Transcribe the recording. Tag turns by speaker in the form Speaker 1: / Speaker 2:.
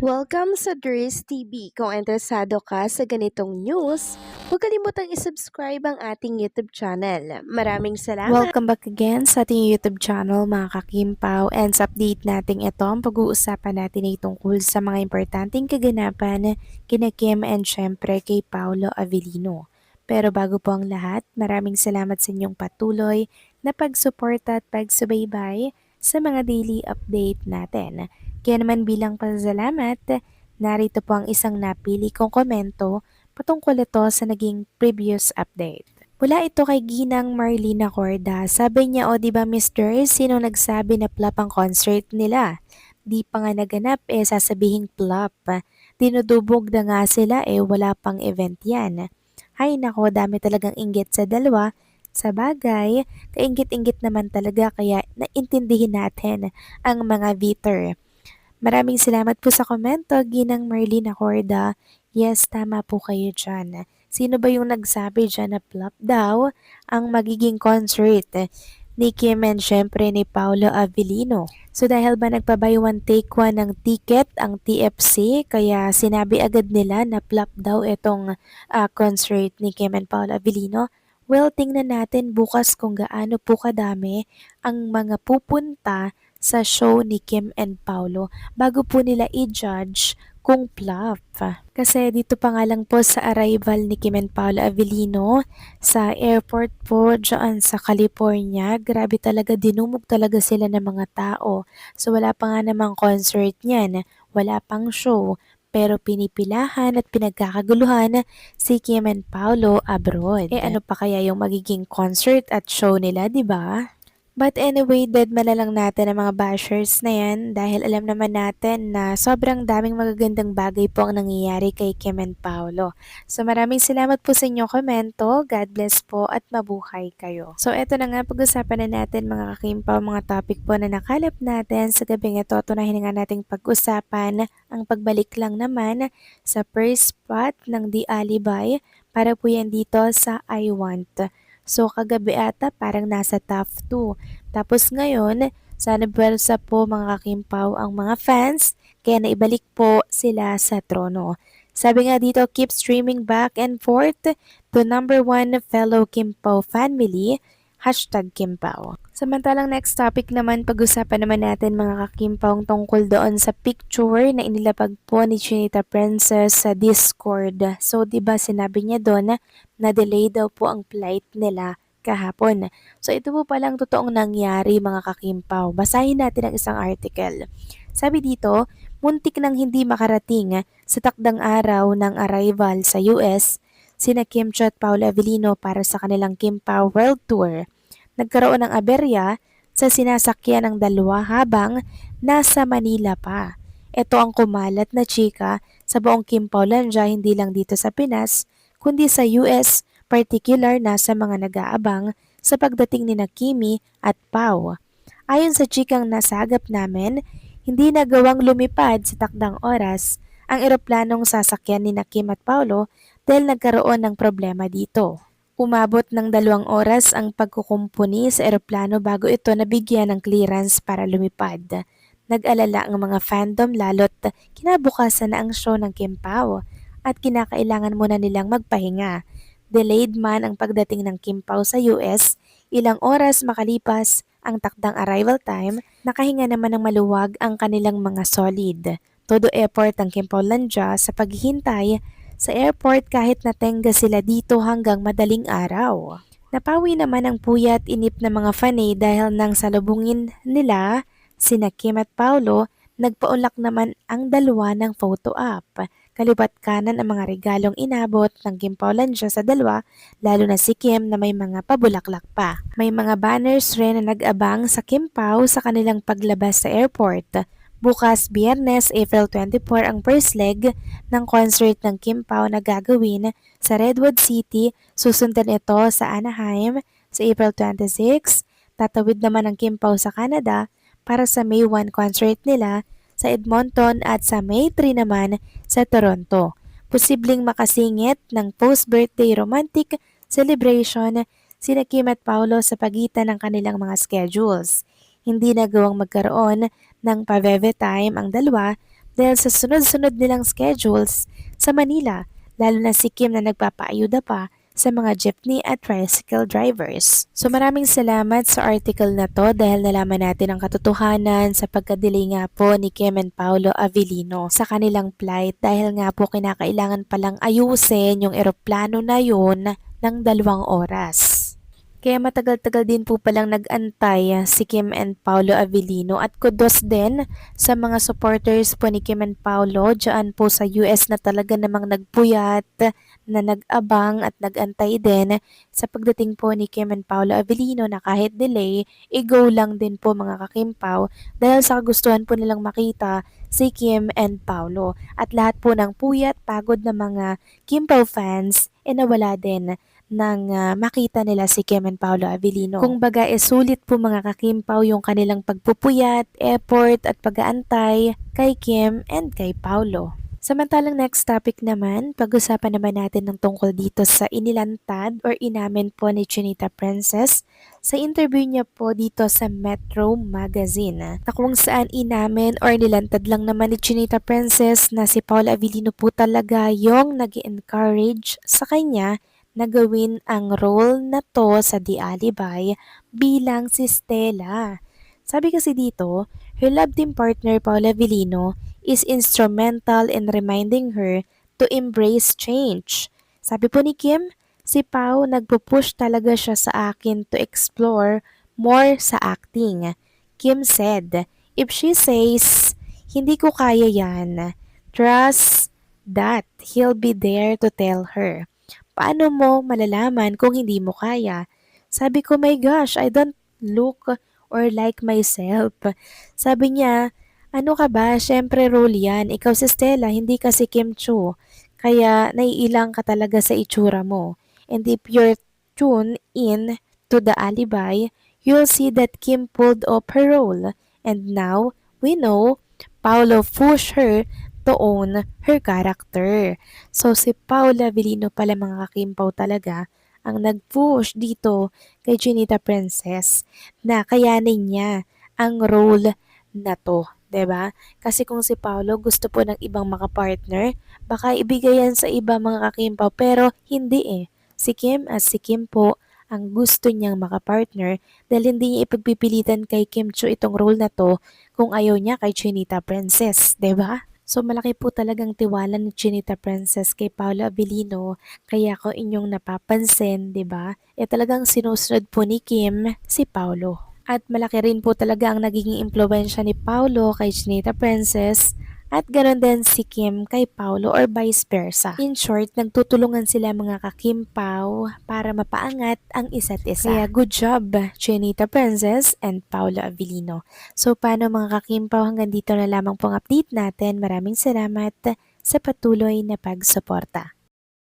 Speaker 1: Welcome sa Dries TV. Kung interesado ka sa ganitong news, huwag kalimutang isubscribe ang ating YouTube channel. Maraming salamat!
Speaker 2: Welcome back again sa ating YouTube channel mga kakimpaw, and sa update natin ito ang pag-uusapan natin ay tungkol sa mga importanteng kaganapan kina Kim and syempre kay Paolo Avellino. Pero bago po ang lahat, maraming salamat sa inyong patuloy na pagsuporta at pagsubaybay sa mga daily update natin. Kaya naman bilang pasalamat, narito po ang isang napili kong komento patungkol ito sa naging previous update. Mula ito kay Ginang Marlina Corda. Sabi niya, o diba mister, sino nagsabi na flop ang concert nila? Di pa nga naganap sasabihing flop. Dinudubog na nga sila wala pang event yan. Hay nako, dami talagang inggit sa dalawa. Sa bagay, kainggit-inggit naman talaga kaya naintindihin natin ang mga Vitor. Maraming salamat po sa komento, Ginang Merlin Acorda. Yes, tama po kayo dyan. Sino ba yung nagsabi dyan na flop daw ang magiging concert ni Kim and syempre ni Paolo Avellino? So dahil ba nagpa-buy one take one ng ticket ang TFC, kaya sinabi agad nila na flop daw itong concert ni Kim and Paolo Avellino? Well, tingnan natin bukas kung gaano po kadami ang mga pupunta sa show ni Kim and Paolo bago po nila i-judge kung flop. Kasi dito pa nga lang po sa arrival ni Kim and Paolo Avellino sa airport po dyan sa California, grabe talaga, dinumog talaga sila ng mga tao. So wala pa nga namang concert niyan, wala pang show, pero pinipilahan at pinagkakaguluhan si Kim and Paolo abroad. Ano pa kaya yung magiging concert at show nila, di ba? But anyway, deadma na lang natin ang mga bashers na yan dahil alam naman natin na sobrang daming magagandang bagay po ang nangyayari kay Kim and Paolo. So maraming salamat po sa inyong komento. God bless po at mabuhay kayo. So eto na nga, pag-usapan na natin mga kakimpaw, mga topic po na nakalap natin sa gabing ito. Tunahin nga nating pag-usapan ang pagbalik lang naman sa first spot ng The Alibay para po yan dito sa I Want. So kagabi ata parang nasa top 2. Tapos ngayon, sa bulsa po mga kakimpaw ang mga fans, kaya naibalik po sila sa trono. Sabi nga dito, keep streaming back and forth to number 1 fellow Kimpaw family, #Kimpaw. Samantalang next topic naman, pag-usapan naman natin mga kakimpaw tungkol doon sa picture na inilapag po ni Chinita Princess sa Discord. So 'di ba sinabi niya doon na delay daw po ang flight nila kahapon. So ito po palang totoong nangyari mga kakimpaw. Basahin natin ang isang article. Sabi dito, muntik nang hindi makarating sa takdang araw ng arrival sa US sina Kim Cho at Paolo Avellino para sa kanilang Kimpaw World Tour. Nagkaroon ng aberya sa sinasakyan ng dalawa habang nasa Manila pa. Ito ang kumalat na chika sa buong Kimpawlandia, hindi lang dito sa Pinas, kundi sa US, particular na sa mga nag-aabang sa pagdating ni Kimi at Pau. Ayon sa chikang nasagap namin, hindi nagawang lumipad sa takdang oras ang eroplanong sasakyan ni Kim at Paulo dahil nagkaroon ng problema dito. Umabot ng 2 oras ang pagkukumpuni sa eroplano bago ito nabigyan ng clearance para lumipad. Nag-alala ang mga fandom lalo't kinabukasan na ang show ng Kim Pao at kinakailangan muna nilang magpahinga. Delayed man ang pagdating ng Kim Pao sa US, ilang oras makalipas ang takdang arrival time, nakahinga naman ng maluwag ang kanilang mga solid. Todo effort ang Kimpawlandia sa paghihintay sa airport kahit natenga sila dito hanggang madaling araw. Napawi naman ang puyat inip ng mga fanay dahil nang salubungin nila sina Kim at Paulo, nagpaunlak naman ang dalawa ng photo op. Kalibat kanan ang mga regalong inabot ng Kim Paulandia sa dalawa, lalo na si Kim na may mga pabulaklak pa. May mga banners rin na nag-abang sa Kim Pao sa kanilang paglabas sa airport. Bukas, Biyernes, April 24 ang first leg ng concert ng Kim Pao na gagawin sa Redwood City. Susundan ito sa Anaheim sa April 26. Tatawid naman ang Kim Pao sa Canada para sa May 1 concert nila sa Edmonton at sa May 3 naman sa Toronto. Posibleng makasingit ng post-birthday romantic celebration sina Kim at Paolo sa pagitan ng kanilang mga schedules. Hindi nagawang magkaroon ng paveve time ang dalawa dahil sa sunod-sunod nilang schedules sa Manila, lalo na si Kim na nagpapaayuda pa sa mga jeepney at tricycle drivers. So maraming salamat sa article na to dahil nalaman natin ang katotohanan sa pagka-delay nga po ni Kim and Paolo Avellino sa kanilang flight dahil nga po kinakailangan palang ayusin yung eroplano na yun ng 2 oras. Kaya matagal-tagal din po palang nag-antay si Kim and Paolo Avellino at kudos din sa mga supporters po ni Kim and Paolo dyan po sa US na talaga namang nagpuyat, na nag-abang at nag-antay din sa pagdating po ni Kim and Paolo Avellino na kahit delay, i-go lang din po mga kakimpaw dahil sa kagustuhan po nilang makita si Kim and Paolo. At lahat po ng puyat, pagod na mga Kimpaw fans, nawala din nang makita nila si Kim and Paolo Avellino. Kung baga sulit po mga kakimpaw yung kanilang pagpupuyat, effort at pag-aantay kay Kim and kay Paolo. Samantalang next topic naman, pag-usapan naman natin ng tungkol dito sa inilantad or inamin po ni Chinita Princess sa interview niya po dito sa Metro Magazine na kung saan inamin or nilantad lang naman ni Chinita Princess na si Paolo Avellino po talaga yung nag-encourage sa kanya na gawin ang role na to sa The Alibay bilang si Stella. Sabi kasi dito, her love team partner Paula Avellino is instrumental in reminding her to embrace change. Sabi po ni Kim, si Pao nagpo-push talaga siya sa akin to explore more sa acting. Kim said, if she says, hindi ko kaya yan, trust that he'll be there to tell her. Paano mo malalaman kung hindi mo kaya? Sabi ko, my gosh, I don't look or like myself. Sabi niya, ano ka ba? Siyempre role yan. Ikaw si Stella, hindi ka si Kim Chu. Kaya naiilang ka talaga sa itsura mo. And if you're tuned in to the Alibay, you'll see that Kim pulled off her role. And now, we know, Paolo pushed her to own her character. So si Paula Avellino pala mga kakimpaw talaga ang nag-push dito kay Chinita Princess na kayanin niya ang role na to. 'Di ba? Kasi kung si Paolo gusto po ng ibang makapartner, baka ibigay yan sa iba mga kakimpaw pero hindi eh. Si Kim as si Kim po ang gusto niyang makapartner dahil hindi niya ipagpipilitan kay Kim Chu itong role na to kung ayaw niya kay Chinita Princess, 'di ba? So malaki po talagang tiwala ni Chinita Princess kay Paolo Avellino kaya kung inyong napapansin, 'di ba? Talagang sinusunod po ni Kim si Paolo. At malaki rin po talaga ang nagiging impluwensya ni Paolo kay Chinita Princess at ganoon din si Kim kay Paolo or vice versa. In short, nagtutulungan sila mga kakimpaw para mapaangat ang isa't isa. Kaya good job, Chinita Princess and Paolo Avellino. So paano mga kakimpaw, hanggang dito na lamang pong update natin. Maraming salamat sa patuloy na pagsuporta.